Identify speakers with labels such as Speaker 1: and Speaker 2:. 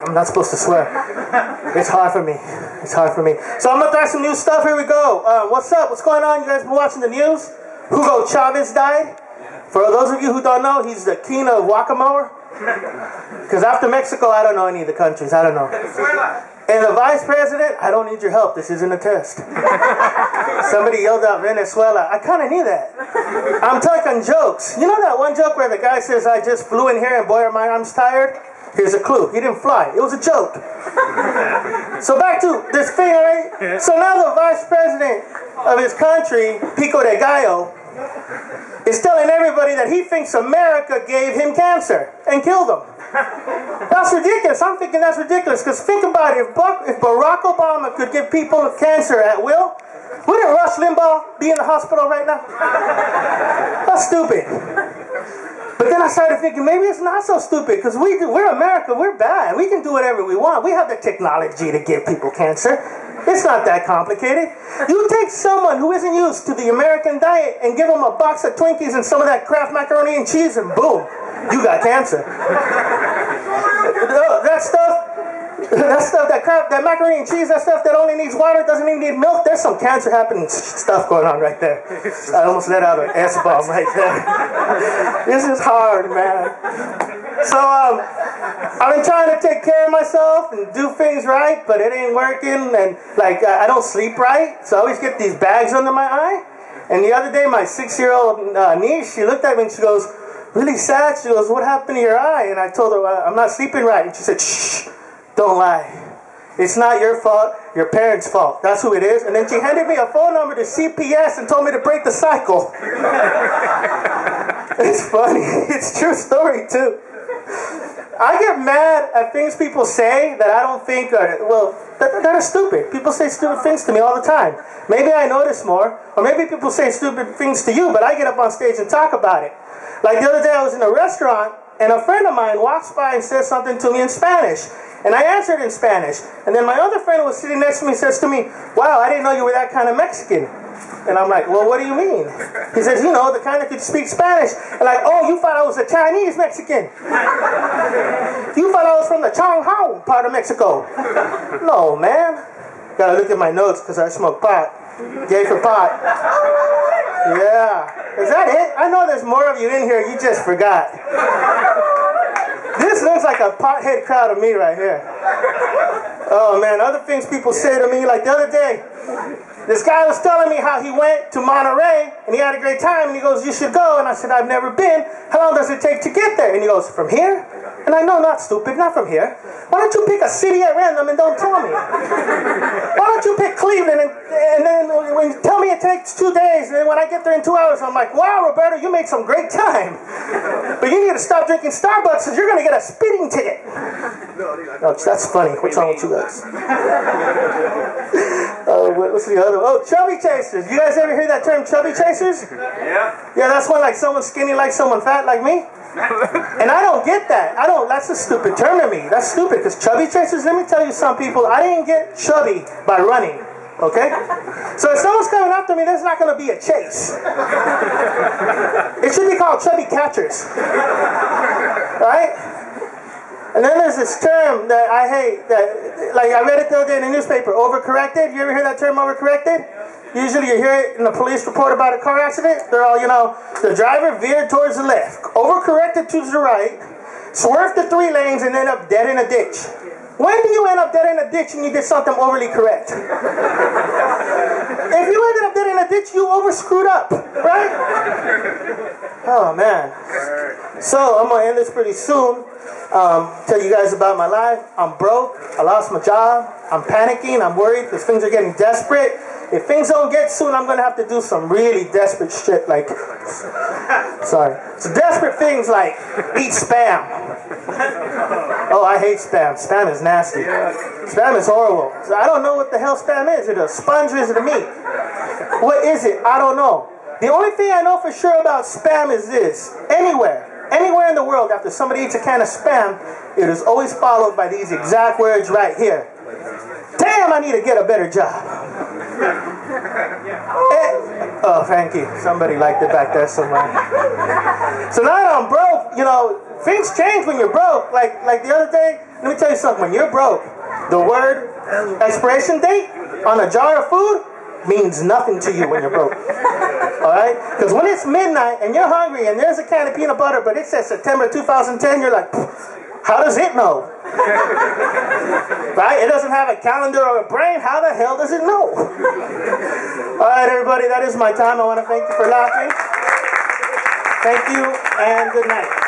Speaker 1: I'm not supposed to swear. It's hard for me. It's hard for me. So I'm gonna try some new stuff. Here we go. What's up? What's going on? You guys been watching the news? Hugo Chavez died. For those of you who don't know, he's the king of Guacamole. Because after Mexico, I don't know any of the countries. I don't know. And the vice president, I don't need your help. This isn't a test. Somebody yelled out Venezuela. I kind of knew that. I'm talking jokes. You know that one joke where the guy says, I just flew in here and boy, are my arms tired? Here's a clue. He didn't fly. It was a joke. So back to this thing, all right? So now the vice president of his country, Pico de Gallo, is telling everybody that he thinks America gave him cancer and killed him. That's ridiculous. I'm thinking that's ridiculous because think about it. If Barack Obama could give people cancer at will, wouldn't Rush Limbaugh be in the hospital right now? That's stupid. But then I started thinking maybe it's not so stupid because we're America. We're bad. We can do whatever we want. We have the technology to give people cancer. It's not that complicated. You take someone who isn't used to the American diet and give them a box of Twinkies and some of that Kraft macaroni and cheese and boom, you got cancer. That macaroni and cheese, that stuff that only needs water, doesn't even need milk. There's some cancer happening stuff going on right there. I almost let out an S-bomb right there. This is hard, man. So, I've been trying to take care of myself and do things right, but it ain't working. And like, I don't sleep right, so I always get these bags under my eye. And the other day, my 6-year-old niece, she looked at me and she goes, really sad. She goes, what happened to your eye? And I told her, I'm not sleeping right. And she said, shh, don't lie. It's not your fault, your parents' fault. That's who it is. And then she handed me a phone number to CPS and told me to break the cycle. It's funny. It's a true story, too. I get mad at things people say that I don't think are, well, that are stupid. People say stupid things to me all the time. Maybe I notice more, or maybe people say stupid things to you, but I get up on stage and talk about it. Like the other day I was in a restaurant, and a friend of mine walks by and says something to me in Spanish. And I answered in Spanish. And then my other friend who was sitting next to me says to me, wow, I didn't know you were that kind of Mexican. And I'm like, well, what do you mean? He says, you know, the kind that could speak Spanish. And like, oh, you thought I was a Chinese Mexican. You thought I was from the Changhao part of Mexico. No, man. Gotta look at my notes because I smoke pot. Gay for pot. Yeah. Is that it? I know there's more of you in here. You just forgot. This looks like a pothead crowd of me right here. Oh, man. Other things people say to me, like the other day, this guy was telling me how he went to Monterey, and he had a great time, and he goes, you should go. And I said, I've never been. How long does it take to get there? And he goes, from here? And I know, not stupid, not from here. Why don't you pick a city at random and don't tell me? Why don't you pick Cleveland and then when you tell me it takes 2 days, and then when I get there in 2 hours, I'm like, wow, Roberto, you made some great time. But you need to stop drinking Starbucks because you're going to get a speeding ticket. Oh, that's funny. What's wrong with you guys? What's the other one? Oh, chubby chasers. You guys ever hear that term, chubby chasers?
Speaker 2: Yeah.
Speaker 1: Yeah, that's when like someone skinny like someone fat like me. And I don't get that. That's a stupid term to me. That's stupid because chubby chasers, let me tell you some people, I didn't get chubby by running. Okay? So if someone's coming after me, there's not going to be a chase. It should be called chubby catchers. Right? And then there's this term that I hate, that, like I read it the other day in the newspaper, overcorrected. You ever hear that term, overcorrected? Usually you hear it in a police report about a car accident. They're all, you know, the driver veered towards the left, overcorrected to the right, swerved to 3 lanes, and ended up dead in a ditch. When do you end up dead in a ditch and you did something overly correct? If you ended up dead in a ditch, you over-screwed up, right? Oh, man. So, I'm going to end this pretty soon. Tell you guys about my life. I'm broke. I lost my job. I'm panicking. I'm worried because things are getting desperate. If things don't get soon, I'm going to have to do some really desperate shit like... Sorry. So desperate things like eat Spam. Oh, I hate Spam. Spam is nasty. Spam is horrible. So I don't know what the hell Spam is. Is it a sponge or is it a meat? What is it? I don't know. The only thing I know for sure about Spam is this. Anywhere in the world, after somebody eats a can of Spam, it is always followed by these exact words right here. Damn, I need to get a better job. Oh, thank you. Somebody liked it back there somewhere. So now that I'm broke, you know, things change when you're broke. Like the other day, Let me tell you something. When you're broke, the word expiration date on a jar of food means nothing to you when you're broke. Alright? Because when it's midnight and you're hungry and there's a can of peanut butter, but it says September 2010, you're like, how does it know? Right? It doesn't have a calendar or a brain. How the hell does it know? Alright, everybody, that is my time. I want to thank you for laughing. Thank you, and good night.